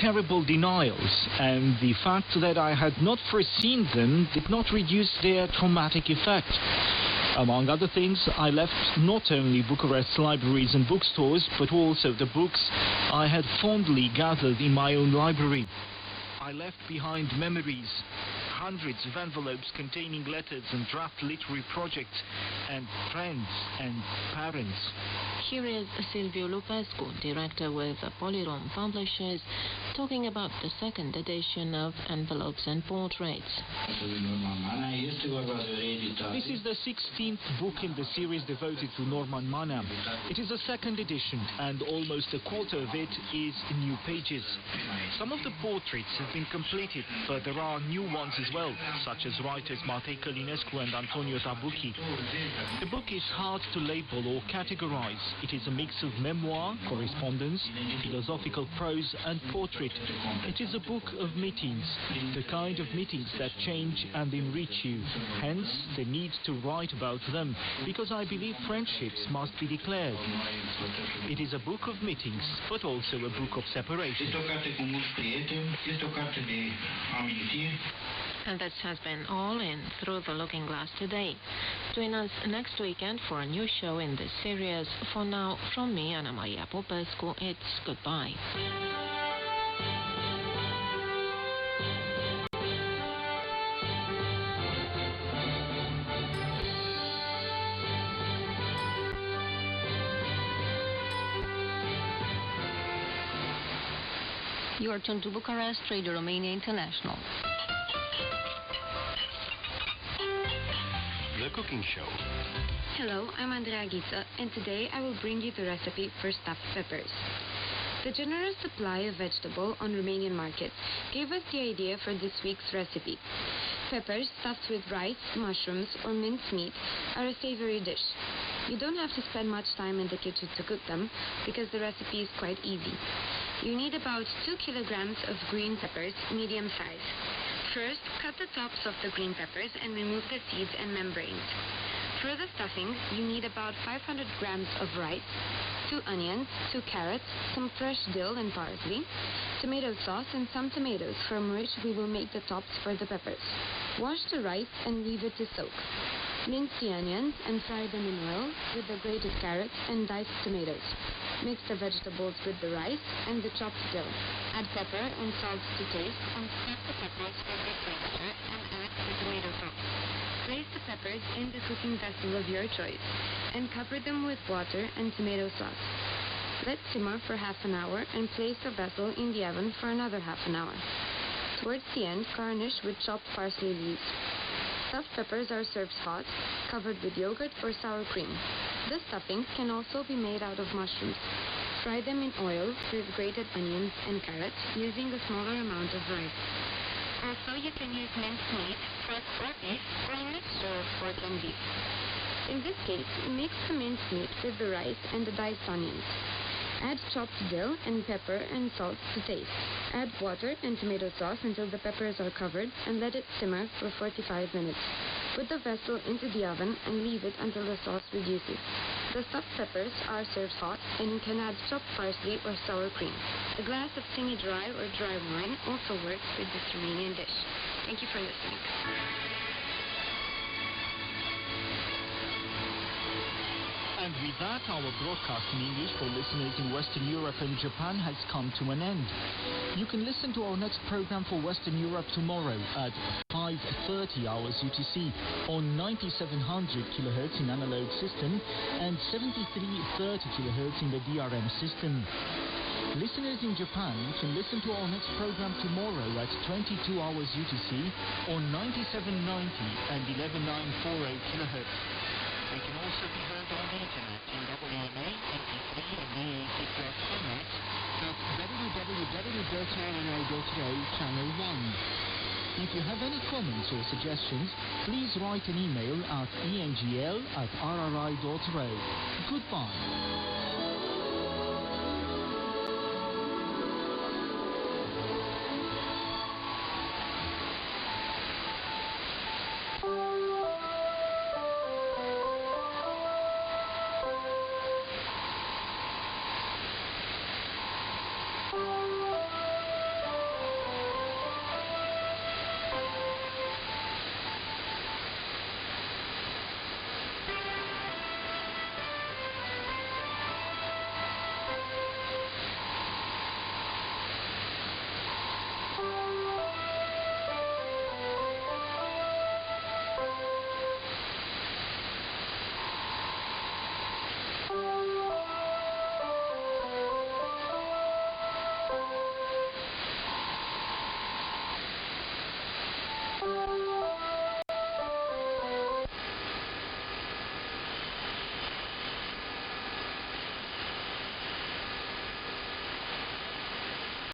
terrible denials, and the fact that I had not foreseen them did not reduce their traumatic effect. Among other things, I left not only Bucharest's libraries and bookstores, but also the books I had fondly gathered in my own library. I left behind memories, hundreds of envelopes containing letters and draft literary projects, and friends and parents. Here is Silviu Lupescu, director with Polyrom Publishers, talking about the second edition of Envelopes and Portraits. This is the 16th book in the series devoted to Norman Manea. It is the second edition, and almost a quarter of it is new pages. Some of the portraits have been completed, but there are new ones as well, such as writers Matei Călinescu and Antonio Tabucchi. The book is hard to label or categorize. It is a mix of memoir, correspondence, philosophical prose and portrait. It is a book of meetings, the kind of meetings that change and enrich you. Hence, the need to write about them, because I believe friendships must be declared. It is a book of meetings, but also a book of separation. And that has been all in Through the Looking Glass today. Join us next weekend for a new show in this series. For now, from me, Ana Maria Popescu, it's goodbye. You are tuned to Bucharest, Radio Romania International. The Cooking Show. Hello, I'm Andrea Ghita, and today I will bring you the recipe for stuffed peppers. The generous supply of vegetable on Romanian markets gave us the idea for this week's recipe. Peppers stuffed with rice, mushrooms, or minced meat are a savory dish. You don't have to spend much time in the kitchen to cook them, because the recipe is quite easy. You need about 2 kilograms of green peppers, medium size. First, cut the tops of the green peppers and remove the seeds and membranes. For the stuffing, you need about 500 grams of rice, 2 onions, 2 carrots, some fresh dill and parsley, tomato sauce and some tomatoes, from which we will make the tops for the peppers. Wash the rice and leave it to soak. Mince the onions and fry them in oil with the grated carrots and diced tomatoes. Mix the vegetables with the rice and the chopped dill. Add pepper and salt to taste and stuff the peppers with this mixture and add the tomato sauce. Place the peppers in the cooking vessel of your choice and cover them with water and tomato sauce. Let simmer for half an hour and place the vessel in the oven for another half an hour. Towards the end, garnish with chopped parsley leaves. Stuffed peppers are served hot, covered with yogurt or sour cream. The stuffing can also be made out of mushrooms. Fry them in oil with grated onions and carrots, using a smaller amount of rice. Also, you can use minced meat, pork or beef, or a mixture of pork and beef. In this case, mix the minced meat with the rice and the diced onions. Add chopped dill and pepper and salt to taste. Add water and tomato sauce until the peppers are covered and let it simmer for 45 minutes. Put the vessel into the oven and leave it until the sauce reduces. The stuffed peppers are served hot, and you can add chopped parsley or sour cream. A glass of semi-dry or dry wine also works with this Romanian dish. Thank you for listening. And with that, our broadcast in English for listeners in Western Europe and Japan has come to an end. You can listen to our next program for Western Europe tomorrow at 5:30 hours UTC on 9700 kHz in analog system and 7330 kHz in the DRM system. Listeners in Japan can listen to our next program tomorrow at 22 hours UTC on 9790 and 11940 kHz. We can also be heard on the internet in WMA, MP3 and DAC+ formats at www.rri.ro channel 1. If you have any comments or suggestions, please write an email at engl@rri.ro. Goodbye.